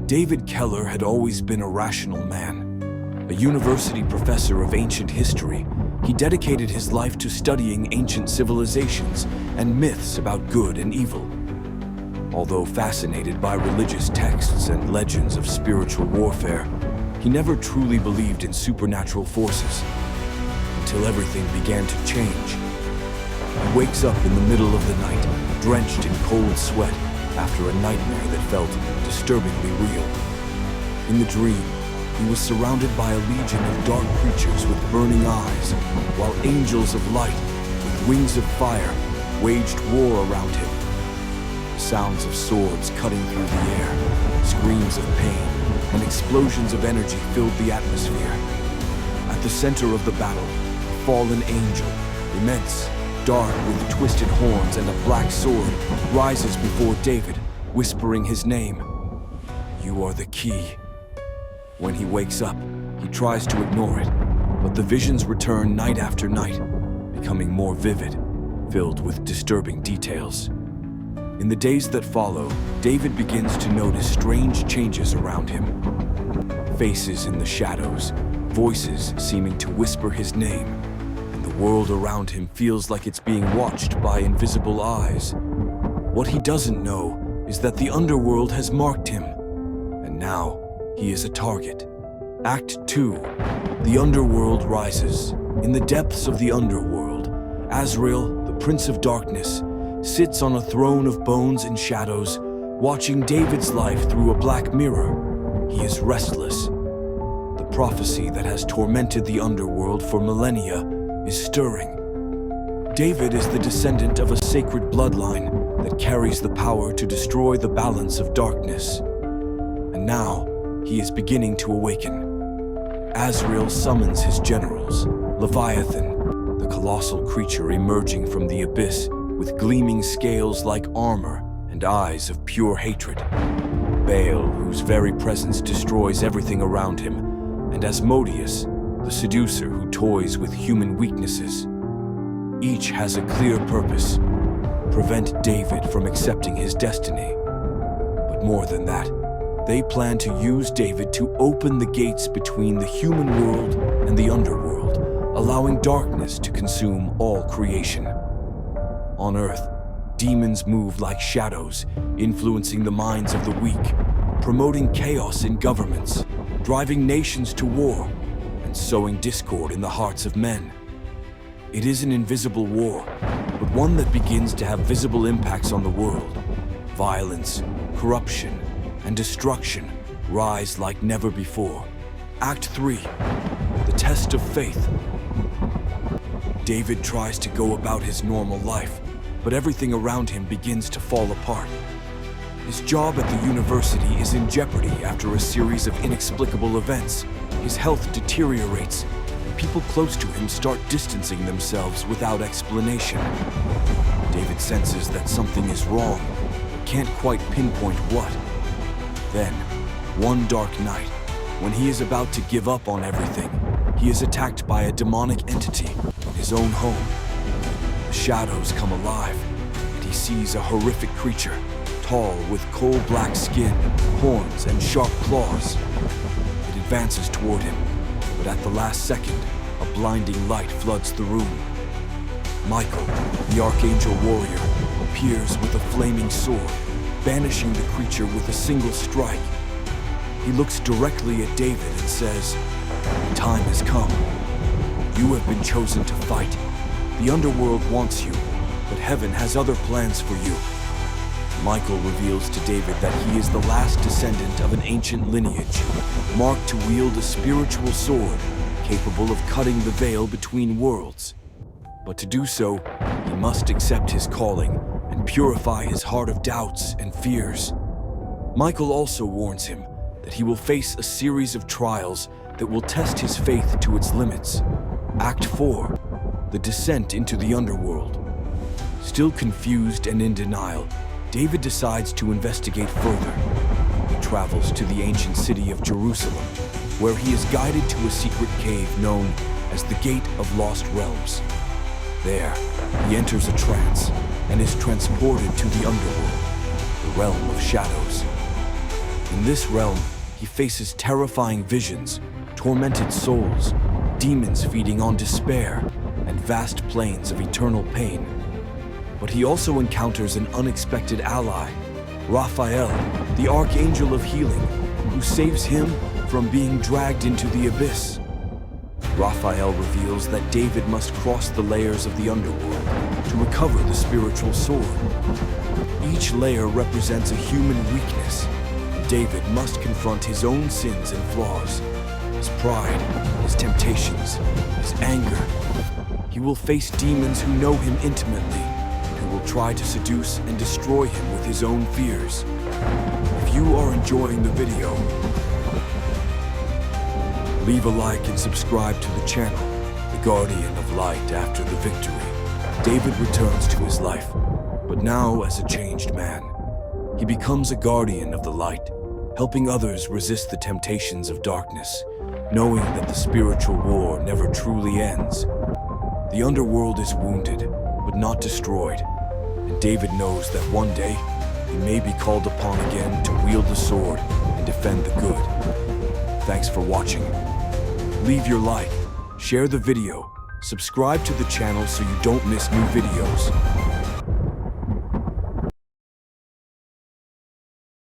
David Keller had always been a rational man. A university professor of ancient history, he dedicated his life to studying ancient civilizations and myths about good and evil. Although fascinated by religious texts and legends of spiritual warfare, he never truly believed in supernatural forces, until everything began to change. He wakes up in the middle of the night, drenched in cold sweat, after a nightmare that felt disturbingly real. In the dream, he was surrounded by a legion of dark creatures with burning eyes, while angels of light, with wings of fire, waged war around him. Sounds of swords cutting through the air, screams of pain, and explosions of energy filled the atmosphere. At the center of the battle, a fallen angel, immense, dark with twisted horns and a black sword, rises before David, whispering his name. "You are the key." When he wakes up, he tries to ignore it, but the visions return night after night, becoming more vivid, filled with disturbing details. In the days that follow, David begins to notice strange changes around him. Faces in the shadows, voices seeming to whisper his name, and the world around him feels like it's being watched by invisible eyes. What he doesn't know is that the underworld has marked him, and now he is a target. Act 2. The underworld rises. In the depths of the underworld, Azrael, the Prince of Darkness, sits on a throne of bones and shadows, watching David's life through a black mirror. He is restless. The prophecy that has tormented the underworld for millennia is stirring. David is the descendant of a sacred bloodline that carries the power to destroy the balance of darkness. And now, he is beginning to awaken. Azrael summons his generals, Leviathan, the colossal creature emerging from the abyss with gleaming scales like armor and eyes of pure hatred. Baal, whose very presence destroys everything around him, and Asmodeus, the seducer who toys with human weaknesses. Each has a clear purpose: prevent David from accepting his destiny. But more than that, they plan to use David to open the gates between the human world and the underworld, allowing darkness to consume all creation. On Earth, demons move like shadows, influencing the minds of the weak, promoting chaos in governments, driving nations to war, and sowing discord in the hearts of men. It is an invisible war, but one that begins to have visible impacts on the world. Violence, corruption, and destruction rise like never before. Act 3. The test of faith. David tries to go about his normal life, but everything around him begins to fall apart. His job at the university is in jeopardy after a series of inexplicable events. His health deteriorates, and people close to him start distancing themselves without explanation. David senses that something is wrong, but can't quite pinpoint what. Then, one dark night, when he is about to give up on everything, he is attacked by a demonic entity in his own home. The shadows come alive, and he sees a horrific creature, tall with coal-black skin, horns, and sharp claws. It advances toward him, but at the last second, a blinding light floods the room. Michael, the archangel warrior, appears with a flaming sword, banishing the creature with a single strike. He looks directly at David and says, "The time has come. You have been chosen to fight. The underworld wants you, but heaven has other plans for you." Michael reveals to David that he is the last descendant of an ancient lineage, marked to wield a spiritual sword, capable of cutting the veil between worlds. But to do so, he must accept his calling and purify his heart of doubts and fears. Michael also warns him that he will face a series of trials that will test his faith to its limits. Act 4. The descent into the underworld. Still confused and in denial, David decides to investigate further. He travels to the ancient city of Jerusalem, where he is guided to a secret cave known as the Gate of Lost Realms. There, he enters a trance and is transported to the underworld, the realm of shadows. In this realm, he faces terrifying visions, tormented souls, demons feeding on despair, and vast plains of eternal pain. But he also encounters an unexpected ally, Raphael, the archangel of healing, who saves him from being dragged into the abyss. Raphael reveals that David must cross the layers of the underworld to recover the spiritual sword. Each layer represents a human weakness. David must confront his own sins and flaws, his pride, his temptations, his anger. He will face demons who know him intimately, who will try to seduce and destroy him with his own fears. If you are enjoying the video, leave a like and subscribe to the channel, The Guardian of Light. After the victory, David returns to his life, but now as a changed man. He becomes a guardian of the light, helping others resist the temptations of darkness, knowing that the spiritual war never truly ends. The underworld is wounded, but not destroyed, and David knows that one day he may be called upon again to wield the sword and defend the good. Thanks for watching. Leave your like, share the video, subscribe to the channel so you don't miss new videos.